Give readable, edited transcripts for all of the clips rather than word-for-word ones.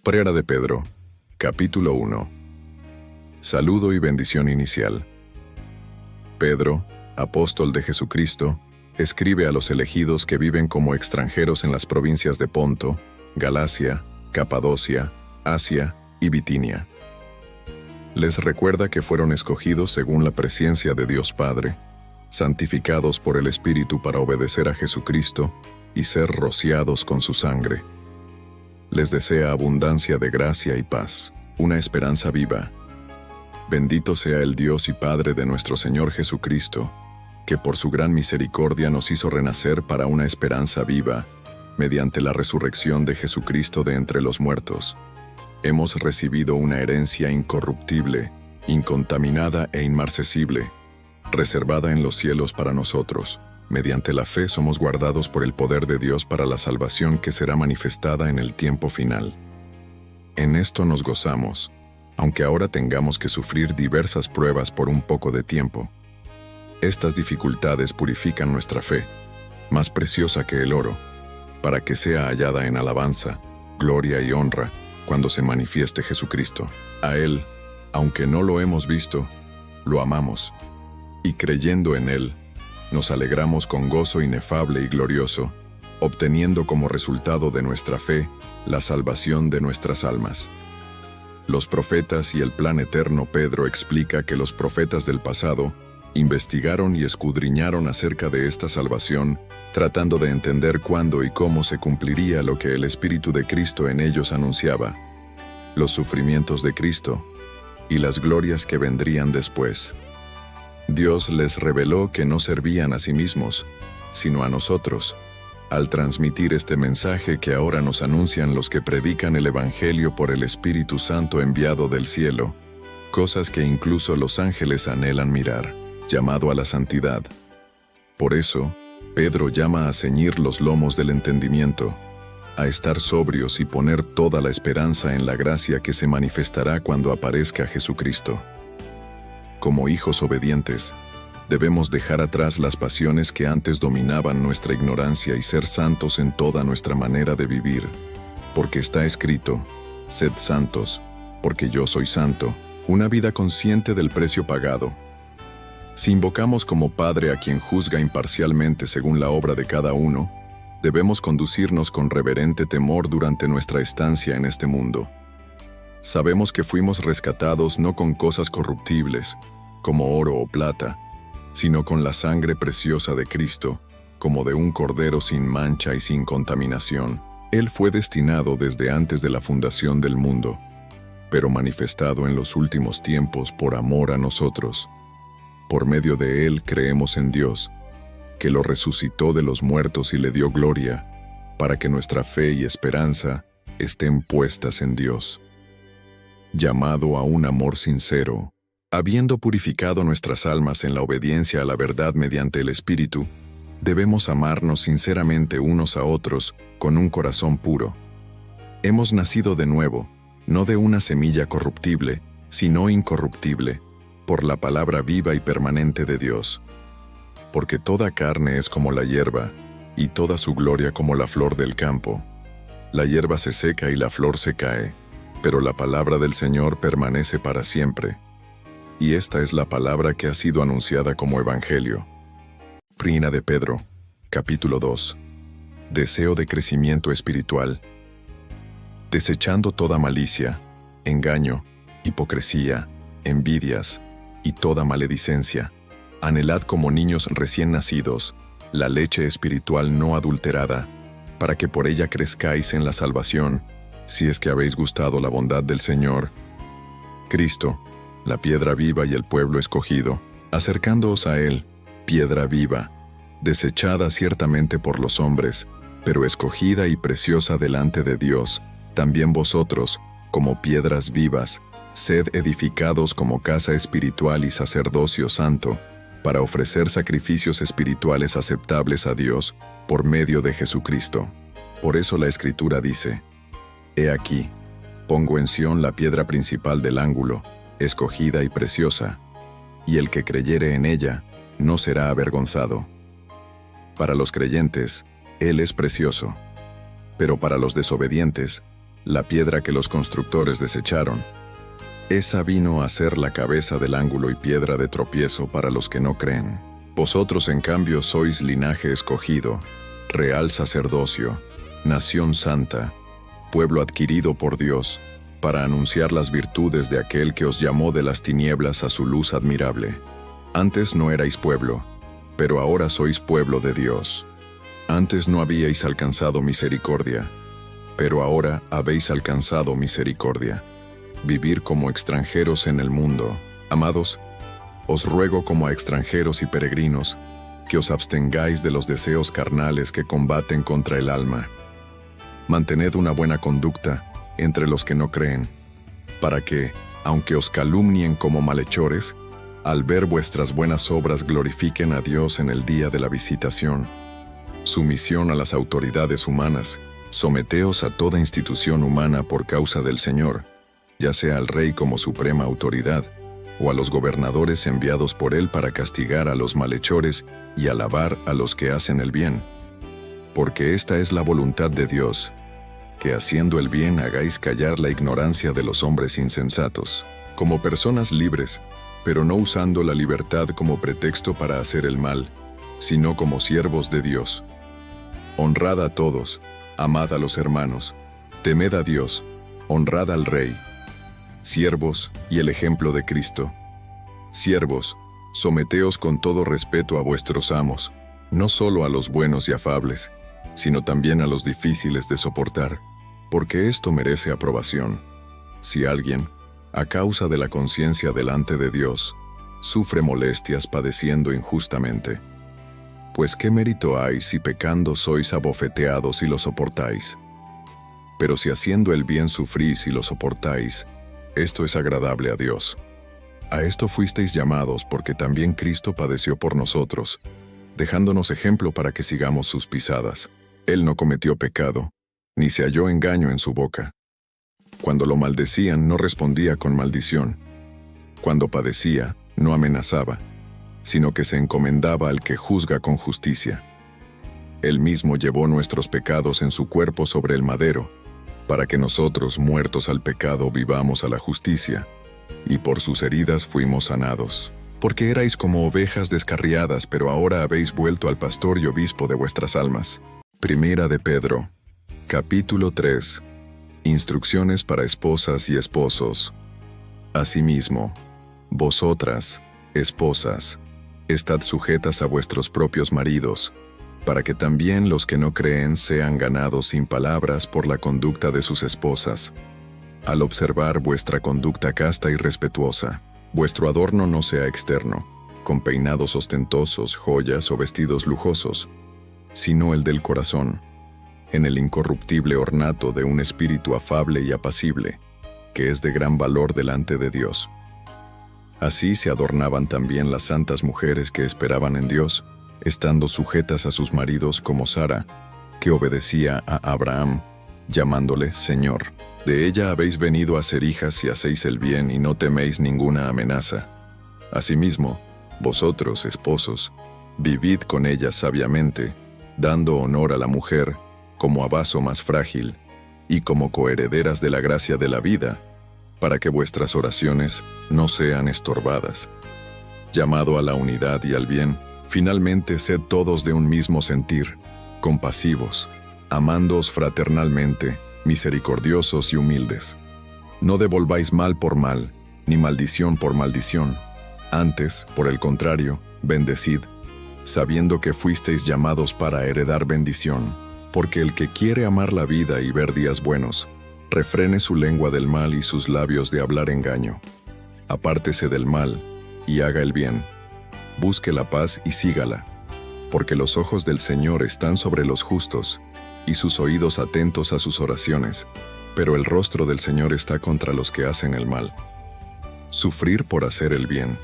Primera de Pedro, capítulo 1. Saludo y bendición inicial. Pedro, apóstol de Jesucristo, escribe a los elegidos que viven como extranjeros en las provincias de Ponto, Galacia, Capadocia, Asia y Bitinia. Les recuerda que fueron escogidos según la presciencia de Dios Padre, santificados por el Espíritu para obedecer a Jesucristo y ser rociados con su sangre. Les desea abundancia de gracia y paz, una esperanza viva. Bendito sea el Dios y Padre de nuestro Señor Jesucristo, que por su gran misericordia nos hizo renacer para una esperanza viva, mediante la resurrección de Jesucristo de entre los muertos. Hemos recibido una herencia incorruptible, incontaminada e inmarcesible, reservada en los cielos para nosotros. Mediante la fe somos guardados por el poder de Dios para la salvación que será manifestada en el tiempo final. En esto nos gozamos, aunque ahora tengamos que sufrir diversas pruebas por un poco de tiempo. Estas dificultades purifican nuestra fe, más preciosa que el oro, para que sea hallada en alabanza, gloria y honra cuando se manifieste Jesucristo. A Él, aunque no lo hemos visto, lo amamos, y creyendo en Él, nos alegramos con gozo inefable y glorioso, obteniendo como resultado de nuestra fe la salvación de nuestras almas. Los profetas y el plan eterno. Pedro explica que los profetas del pasado investigaron y escudriñaron acerca de esta salvación, tratando de entender cuándo y cómo se cumpliría lo que el Espíritu de Cristo en ellos anunciaba, los sufrimientos de Cristo y las glorias que vendrían después. Dios les reveló que no servían a sí mismos, sino a nosotros, al transmitir este mensaje que ahora nos anuncian los que predican el Evangelio por el Espíritu Santo enviado del cielo, cosas que incluso los ángeles anhelan mirar, llamado a la santidad. Por eso, Pedro llama a ceñir los lomos del entendimiento, a estar sobrios y poner toda la esperanza en la gracia que se manifestará cuando aparezca Jesucristo. Como hijos obedientes, debemos dejar atrás las pasiones que antes dominaban nuestra ignorancia y ser santos en toda nuestra manera de vivir, porque está escrito: sed santos, porque yo soy santo. Una vida consciente del precio pagado. Si invocamos como Padre a quien juzga imparcialmente según la obra de cada uno, debemos conducirnos con reverente temor durante nuestra estancia en este mundo. Sabemos que fuimos rescatados no con cosas corruptibles, como oro o plata, sino con la sangre preciosa de Cristo, como de un cordero sin mancha y sin contaminación. Él fue destinado desde antes de la fundación del mundo, pero manifestado en los últimos tiempos por amor a nosotros. Por medio de Él creemos en Dios, que lo resucitó de los muertos y le dio gloria, para que nuestra fe y esperanza estén puestas en Dios. Llamado a un amor sincero, habiendo purificado nuestras almas en la obediencia a la verdad mediante el Espíritu, debemos amarnos sinceramente unos a otros con un corazón puro. Hemos nacido de nuevo, no de una semilla corruptible, sino incorruptible, por la palabra viva y permanente de Dios. Porque toda carne es como la hierba, y toda su gloria como la flor del campo. La hierba se seca y la flor se cae, pero la palabra del Señor permanece para siempre. Y esta es la palabra que ha sido anunciada como Evangelio. Primera de Pedro, capítulo 2. Deseo de crecimiento espiritual. Desechando toda malicia, engaño, hipocresía, envidias y toda maledicencia, anhelad como niños recién nacidos la leche espiritual no adulterada, para que por ella crezcáis en la salvación, si es que habéis gustado la bondad del Señor. Cristo, la piedra viva y el pueblo escogido, acercándoos a Él, piedra viva, desechada ciertamente por los hombres, pero escogida y preciosa delante de Dios, también vosotros, como piedras vivas, sed edificados como casa espiritual y sacerdocio santo, para ofrecer sacrificios espirituales aceptables a Dios, por medio de Jesucristo. Por eso la Escritura dice: He aquí, pongo en Sión la piedra principal del ángulo, escogida y preciosa, y el que creyere en ella, no será avergonzado. Para los creyentes, Él es precioso, pero para los desobedientes, la piedra que los constructores desecharon. Esa vino a ser la cabeza del ángulo y piedra de tropiezo para los que no creen. Vosotros, en cambio, sois linaje escogido, real sacerdocio, nación santa, pueblo adquirido por Dios, para anunciar las virtudes de aquel que os llamó de las tinieblas a su luz admirable. Antes no erais pueblo, pero ahora sois pueblo de Dios. Antes no habíais alcanzado misericordia, pero ahora habéis alcanzado misericordia. Vivir como extranjeros en el mundo. Amados, os ruego como a extranjeros y peregrinos, que os abstengáis de los deseos carnales que combaten contra el alma. Mantened una buena conducta entre los que no creen, para que, aunque os calumnien como malhechores, al ver vuestras buenas obras glorifiquen a Dios en el día de la visitación. Sumisión a las autoridades humanas. Someteos a toda institución humana por causa del Señor, ya sea al rey como suprema autoridad, o a los gobernadores enviados por él para castigar a los malhechores y alabar a los que hacen el bien. Porque esta es la voluntad de Dios, que haciendo el bien hagáis callar la ignorancia de los hombres insensatos, como personas libres, pero no usando la libertad como pretexto para hacer el mal, sino como siervos de Dios. Honrad a todos, amad a los hermanos, temed a Dios, honrad al Rey. Siervos y el ejemplo de Cristo. Siervos, someteos con todo respeto a vuestros amos, no solo a los buenos y afables, sino también a los difíciles de soportar, porque esto merece aprobación. Si alguien, a causa de la conciencia delante de Dios, sufre molestias padeciendo injustamente, pues qué mérito hay si pecando sois abofeteados y lo soportáis. Pero si haciendo el bien sufrís y lo soportáis, esto es agradable a Dios. A esto fuisteis llamados porque también Cristo padeció por nosotros, dejándonos ejemplo para que sigamos sus pisadas. Él no cometió pecado, ni se halló engaño en su boca. Cuando lo maldecían, no respondía con maldición. Cuando padecía, no amenazaba, sino que se encomendaba al que juzga con justicia. Él mismo llevó nuestros pecados en su cuerpo sobre el madero, para que nosotros, muertos al pecado, vivamos a la justicia, y por sus heridas fuimos sanados. Porque erais como ovejas descarriadas, pero ahora habéis vuelto al pastor y obispo de vuestras almas. Primera de Pedro, capítulo 3. Instrucciones para esposas y esposos. Asimismo, vosotras, esposas, estad sujetas a vuestros propios maridos, para que también los que no creen sean ganados sin palabras por la conducta de sus esposas, al observar vuestra conducta casta y respetuosa. Vuestro adorno no sea externo, con peinados ostentosos, joyas o vestidos lujosos, sino el del corazón, en el incorruptible ornato de un espíritu afable y apacible, que es de gran valor delante de Dios. Así se adornaban también las santas mujeres que esperaban en Dios, estando sujetas a sus maridos como Sara, que obedecía a Abraham, llamándole Señor. De ella habéis venido a ser hijas si hacéis el bien y no teméis ninguna amenaza. Asimismo, vosotros, esposos, vivid con ella sabiamente, dando honor a la mujer, como a vaso más frágil, y como coherederas de la gracia de la vida, para que vuestras oraciones no sean estorbadas. Llamado a la unidad y al bien, finalmente sed todos de un mismo sentir, compasivos, amándoos fraternalmente, misericordiosos y humildes. No devolváis mal por mal, ni maldición por maldición. Antes, por el contrario, bendecid, sabiendo que fuisteis llamados para heredar bendición, porque el que quiere amar la vida y ver días buenos, refrene su lengua del mal y sus labios de hablar engaño. Apártese del mal y haga el bien. Busque la paz y sígala, porque los ojos del Señor están sobre los justos, y sus oídos atentos a sus oraciones, pero el rostro del Señor está contra los que hacen el mal. Sufrir por hacer el bien.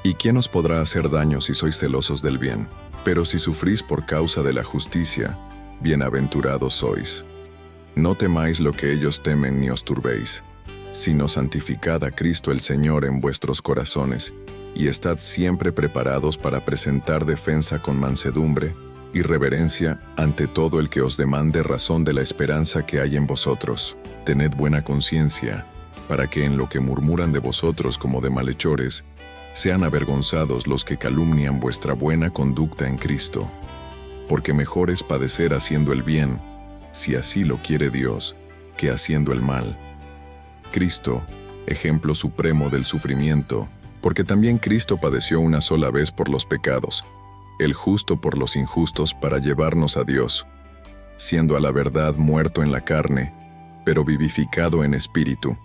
¿Y quién os podrá hacer daño si sois celosos del bien? Pero si sufrís por causa de la justicia, bienaventurados sois. No temáis lo que ellos temen ni os turbéis, sino santificad a Cristo el Señor en vuestros corazones, y estad siempre preparados para presentar defensa con mansedumbre y reverencia ante todo el que os demande razón de la esperanza que hay en vosotros. Tened buena conciencia, para que en lo que murmuran de vosotros como de malhechores, sean avergonzados los que calumnian vuestra buena conducta en Cristo. Porque mejor es padecer haciendo el bien, si así lo quiere Dios, que haciendo el mal. Cristo, ejemplo supremo del sufrimiento, porque también Cristo padeció una sola vez por los pecados, el justo por los injustos para llevarnos a Dios, siendo a la verdad muerto en la carne, pero vivificado en espíritu.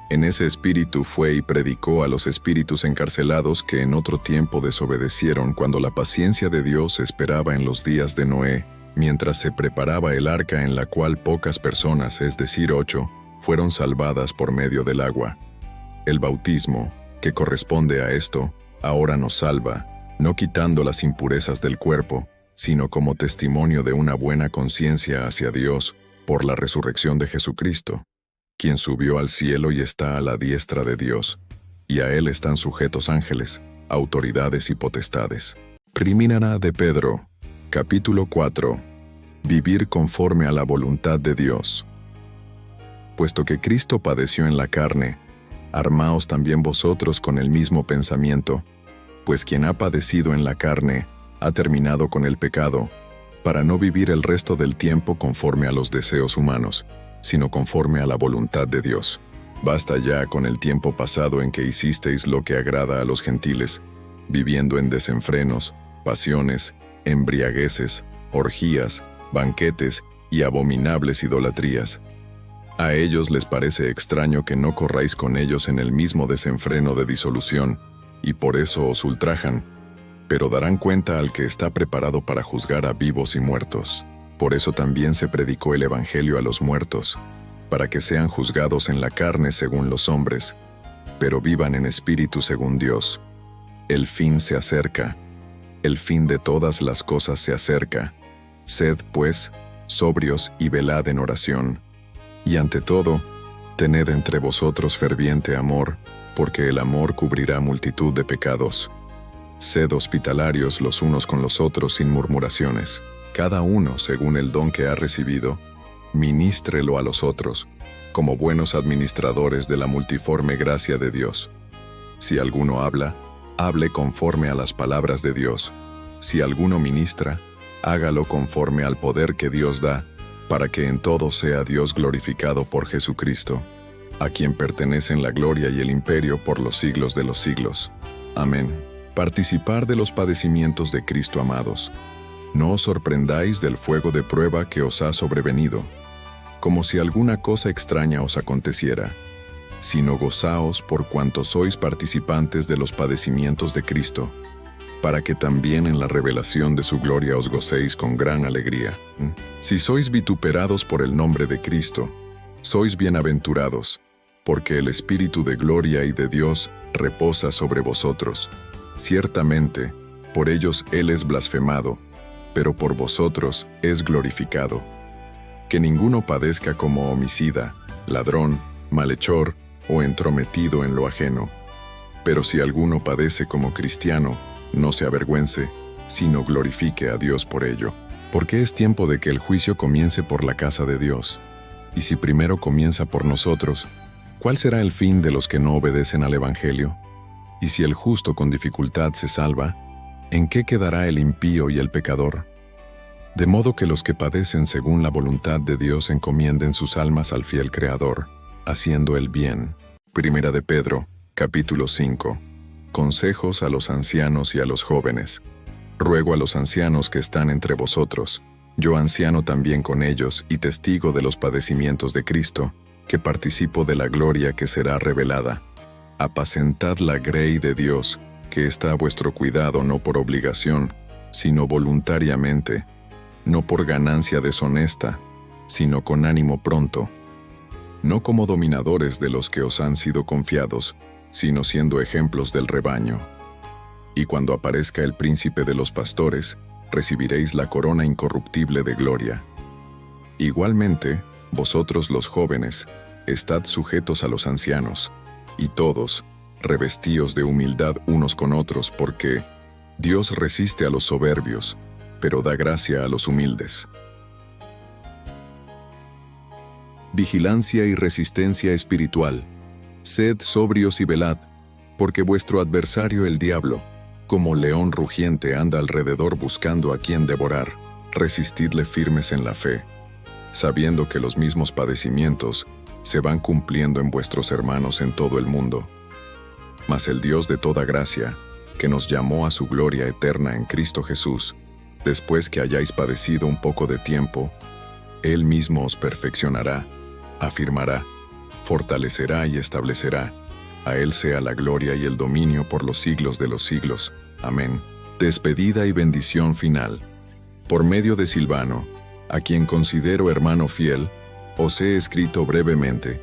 En ese espíritu fue y predicó a los espíritus encarcelados que en otro tiempo desobedecieron cuando la paciencia de Dios esperaba en los días de Noé, mientras se preparaba el arca en la cual pocas personas, es decir 8, fueron salvadas por medio del agua. El bautismo, que corresponde a esto, ahora nos salva, no quitando las impurezas del cuerpo, sino como testimonio de una buena conciencia hacia Dios por la resurrección de Jesucristo, quien subió al cielo y está a la diestra de Dios, y a él están sujetos ángeles, autoridades y potestades. Primera de Pedro, capítulo 4. Vivir conforme a la voluntad de Dios. Puesto que Cristo padeció en la carne, armaos también vosotros con el mismo pensamiento, pues quien ha padecido en la carne, ha terminado con el pecado, para no vivir el resto del tiempo conforme a los deseos humanos, sino conforme a la voluntad de Dios. Basta ya con el tiempo pasado en que hicisteis lo que agrada a los gentiles, viviendo en desenfrenos, pasiones, embriagueces, orgías, banquetes y abominables idolatrías. A ellos les parece extraño que no corráis con ellos en el mismo desenfreno de disolución, y por eso os ultrajan, pero darán cuenta al que está preparado para juzgar a vivos y muertos. Por eso también se predicó el Evangelio a los muertos, para que sean juzgados en la carne según los hombres, pero vivan en espíritu según Dios. El fin se acerca, el fin de todas las cosas se acerca. Sed, pues, sobrios y velad en oración. Y ante todo, tened entre vosotros ferviente amor, porque el amor cubrirá multitud de pecados. Sed hospitalarios los unos con los otros sin murmuraciones. Cada uno, según el don que ha recibido, ministrelo a los otros, como buenos administradores de la multiforme gracia de Dios. Si alguno habla, hable conforme a las palabras de Dios. Si alguno ministra, hágalo conforme al poder que Dios da, para que en todo sea Dios glorificado por Jesucristo, a quien pertenecen la gloria y el imperio por los siglos de los siglos. Amén. Participar de los padecimientos de Cristo, amados. No os sorprendáis del fuego de prueba que os ha sobrevenido, como si alguna cosa extraña os aconteciera, sino gozaos por cuanto sois participantes de los padecimientos de Cristo, para que también en la revelación de su gloria os gocéis con gran alegría. Si sois vituperados por el nombre de Cristo, sois bienaventurados, porque el Espíritu de gloria y de Dios reposa sobre vosotros. Ciertamente, por ellos Él es blasfemado, pero por vosotros es glorificado. Que ninguno padezca como homicida, ladrón, malhechor o entrometido en lo ajeno. Pero si alguno padece como cristiano, no se avergüence, sino glorifique a Dios por ello. Porque es tiempo de que el juicio comience por la casa de Dios. Y si primero comienza por nosotros, ¿cuál será el fin de los que no obedecen al Evangelio? Y si el justo con dificultad se salva, ¿en qué quedará el impío y el pecador? De modo que los que padecen según la voluntad de Dios encomienden sus almas al fiel Creador, haciendo el bien. Primera de Pedro, capítulo 5. Consejos a los ancianos y a los jóvenes. Ruego a los ancianos que están entre vosotros, yo anciano también con ellos y testigo de los padecimientos de Cristo, que participo de la gloria que será revelada. Apacentad la grey de Dios, que está a vuestro cuidado no por obligación, sino voluntariamente, no por ganancia deshonesta, sino con ánimo pronto, no como dominadores de los que os han sido confiados, sino siendo ejemplos del rebaño. Y cuando aparezca el príncipe de los pastores, recibiréis la corona incorruptible de gloria. Igualmente, vosotros los jóvenes, estad sujetos a los ancianos, y todos, revestíos de humildad unos con otros, porque Dios resiste a los soberbios, pero da gracia a los humildes. Vigilancia y resistencia espiritual. Sed sobrios y velad, porque vuestro adversario el diablo, como león rugiente, anda alrededor buscando a quien devorar. Resistidle firmes en la fe, sabiendo que los mismos padecimientos se van cumpliendo en vuestros hermanos en todo el mundo. Mas el Dios de toda gracia, que nos llamó a su gloria eterna en Cristo Jesús, después que hayáis padecido un poco de tiempo, Él mismo os perfeccionará, afirmará, fortalecerá y establecerá. A Él sea la gloria y el dominio por los siglos de los siglos. Amén. Despedida y bendición final. Por medio de Silvano, a quien considero hermano fiel, os he escrito brevemente,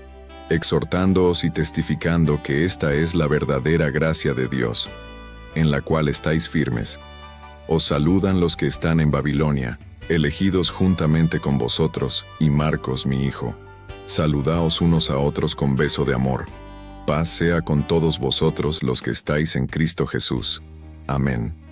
exhortándoos y testificando que esta es la verdadera gracia de Dios, en la cual estáis firmes. Os saludan los que están en Babilonia, elegidos juntamente con vosotros, y Marcos mi hijo. Saludaos unos a otros con beso de amor. Paz sea con todos vosotros los que estáis en Cristo Jesús. Amén.